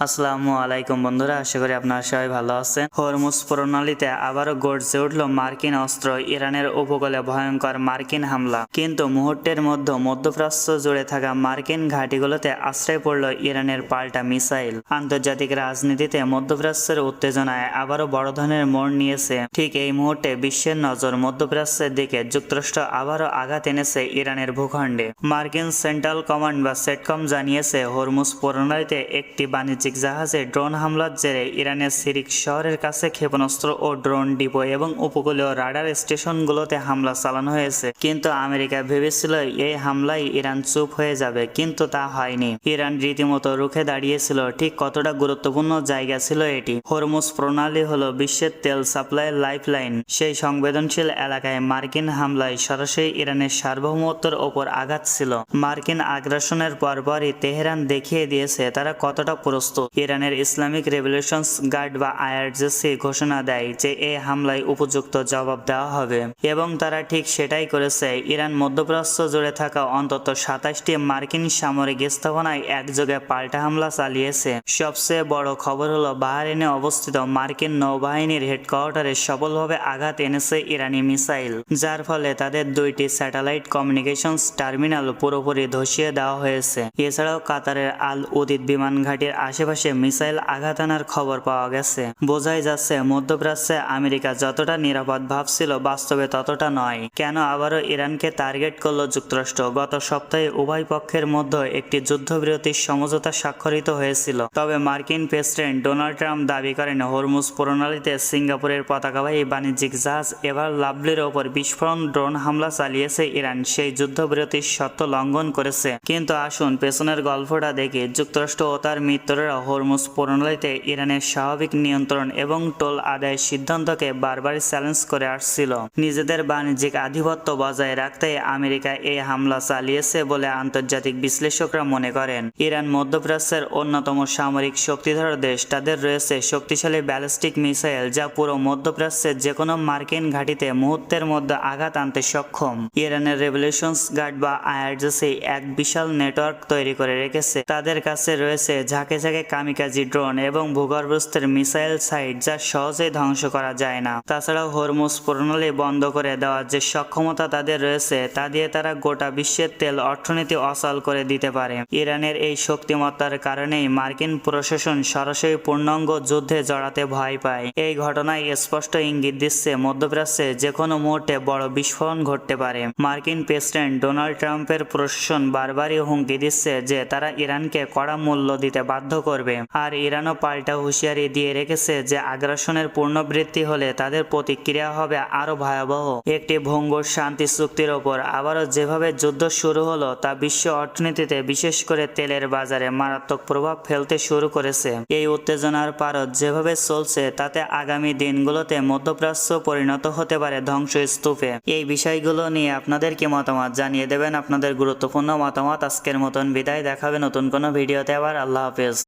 আসসালামু আলাইকুম বন্ধুরা, আশা করি আপনারা সবাই ভালো আছেন। হরমুজ প্রণালীতে আবারও গর্জে উঠল মার্কিন অস্ত্র। ইরানের উপকূলে ভয়ঙ্কর মার্কিন হামলা। কিন্তু মুহূর্তের মধ্যে মধ্যপ্রাচ্য জুড়ে থাকা মার্কিন ঘাঁটিগুলোতে আশ্রয় পড়ল ইরানের পাল্টা মিসাইল। আন্তর্জাতিক রাজনীতিতে মধ্যপ্রাচ্যের উত্তেজনায় আবারও বড় ধরনের মোড় নিয়েছে। ঠিক এই মুহূর্তে বিশ্বের নজর মধ্যপ্রাচ্যের দিকে। যুক্তরাষ্ট্র আবারও আঘাত এনেছে ইরানের ভূখণ্ডে। মার্কিন সেন্ট্রাল কমান্ড বা সেটকম জানিয়েছে, হরমুজ প্রণালীতে একটি বাণিজ্যিক জাহাজে ড্রোন হামলার জেরে ইরানের সিরিক শহরের কাছে ক্ষেপণাস্ত্র ও ড্রোন ডিপো এবং উপকূলীয় রাডার স্টেশনগুলোতে হামলা চালানো হয়েছে। কিন্তু আমেরিকা ভেবেছিল এই হামলায় ইরান চুপ হয়ে যাবে, কিন্তু তা হয়নি। ইরান রীতিমতো রুখে দাঁড়িয়েছিল। ঠিক কতটা গুরুত্বপূর্ণ জায়গা ছিল এটি? হরমুজ প্রণালী হলো বিশ্বের তেল সাপ্লাইয়ের লাইফলাইন। সেই সংবেদনশীল এলাকায় মার্কিন হামলায় সরাসরি ইরানের সার্বভৌমত্বের ওপর আঘাত ছিল। মার্কিন আগ্রাসনের পরপরই তেহরান দেখিয়ে দিয়েছে তারা কতটা প্রস্তুত। ইরানের ইসলামিক রেভলিউশনস গার্ড বা আইআরজিসি ঘোষণা দেয় যে এই হামলায় উপযুক্ত জবাব দেওয়া হবে, এবং তারা ঠিক সেটাই করেছে। ইরান মধ্যপ্রাচ্য জুড়ে থাকা অন্তত 27টি মার্কিন সামরিক স্থাপনায় একযোগে পাল্টা হামলা চালিয়েছে। সবচেয়ে বড় খবর হলো বাহরাইনে অবস্থিত মার্কিন নৌবাহিনীর হেডকোয়ার্টারে সফলভাবে আঘাত এনেছে ইরানি মিসাইল, যার ফলে তাদের 2টি স্যাটেলাইট কমিউনিকেশনস টার্মিনাল পুরোপুরি ধসিয়ে দেওয়া হয়েছে। এছাড়াও কাতারের আল উদিদ বিমান ঘাঁটির আশেপাশে মিসাইল আঘাত আনার খবর পাওয়া গেছে। বোঝাই যাচ্ছে মধ্যপ্রাচ্যে আমেরিকা যতটা নিরাপদ ভাবছিল, বাস্তবে ততটা নয়। কেন আবারও ইরানকে টার্গেট করল যুক্তরাষ্ট্র? গত সপ্তাহে উভয় পক্ষের মধ্যে একটি যুদ্ধবিরতির সমঝোতা স্বাক্ষরিত হয়েছিল। তবে মার্কিন প্রেসিডেন্ট ডোনাল্ড ট্রাম্প দাবি করেন হরমুজ প্রণালীতে সিঙ্গাপুরের পতাকাবাহী বাণিজ্যিক জাহাজ এভার লাভলির ওপর বিস্ফোরণ ড্রোন হামলা চালিয়েছে ইরান সেই যুদ্ধবিরতির শর্ত লঙ্ঘন করেছে। কিন্তু আসুন পেছনের গল্পটা দেখি। যুক্তরাষ্ট্র ও তার মিত্ররা হরমুজ প্রণালীতে ইরানের স্বাভাবিক নিয়ন্ত্রণ এবং টোল আদায়ের সিদ্ধান্তকে বারবার চ্যালেঞ্জ করে আসছিল। নিজেদের বাণিজ্যিক আধিপত্য বজায় রাখতে আমেরিকা এই হামলা চালিয়েছে বলে আন্তর্জাতিক বিশ্লেষকরা মনে করেন। ইরান মধ্যপ্রাচ্যের অন্যতম সামরিক শক্তিধর দেশ। তাদের রয়েছে শক্তিশালী ব্যালিস্টিক মিসাইল যা পুরো মধ্যপ্রাচ্যের যেকোনো মার্কিন ঘাঁটিতে মুহূর্তের মধ্যে আঘাত আনতে সক্ষম। ইরানের রেভলিউশনস গার্ড বা আইআরজিসি এক বিশাল নেটওয়ার্ক তৈরি করে রেখেছে। তাদের কাছে রয়েছে ঝাঁকে ঝাঁকে কামিকাজি ড্রোন এবং ভূগর্ভস্থের মিসাইল সাইট যা সহজেই ধ্বংস করা যায় না। তাছাড়াও হরমুজ প্রণালী বন্ধ করে দেওয়ার যে সক্ষমতা তাদের রয়েছে, তা দিয়ে তারা গোটা বিশ্বের তেল অর্থনীতি অচল করে দিতে পারে। ইরানের এই শক্তিমত্তার কারণেই মার্কিন প্রশাসন সরাসরি পূর্ণাঙ্গ যুদ্ধে জড়াতে ভয় পায়। এই ঘটনায় স্পষ্ট ইঙ্গিত দিচ্ছে মধ্যপ্রাচ্যে যে কোনো মুহূর্তে বড় বিস্ফোরণ ঘটতে পারে। মার্কিন প্রেসিডেন্ট ডোনাল্ড ট্রাম্পের প্রশাসন বারবারই হুমকি দিচ্ছে যে তারা ইরানকে কড়া মূল্য দিতে বাধ্য করবে। আর ইরানও পাল্টা হুঁশিয়ারি দিয়ে রেখেছে যে আগ্রাসনের পুনরাবৃত্তি হলে তাদের প্রতিক্রিয়া হবে আরও ভয়াবহ। একটি ভঙ্গুর শান্তি চুক্তির ওপর আবারও যেভাবে যুদ্ধ শুরু হলো তা বিশ্ব অর্থনীতিতে, বিশেষ করে তেলের বাজারে মারাত্মক প্রভাব ফেলতে শুরু করেছে। এই উত্তেজনার পারদ যেভাবে চলছে তাতে আগামী দিনগুলোতে মধ্যপ্রাচ্য পরিণত হতে পারে ধ্বংসস্তূপে। এই বিষয়গুলো নিয়ে আপনাদের কি মতামত জানিয়ে দেবেন আপনাদের গুরুত্বপূর্ণ মতামত। আজকের মতন বিদায়, দেখাবে নতুন কোনো ভিডিওতে। আবার আল্লাহ হাফেজ।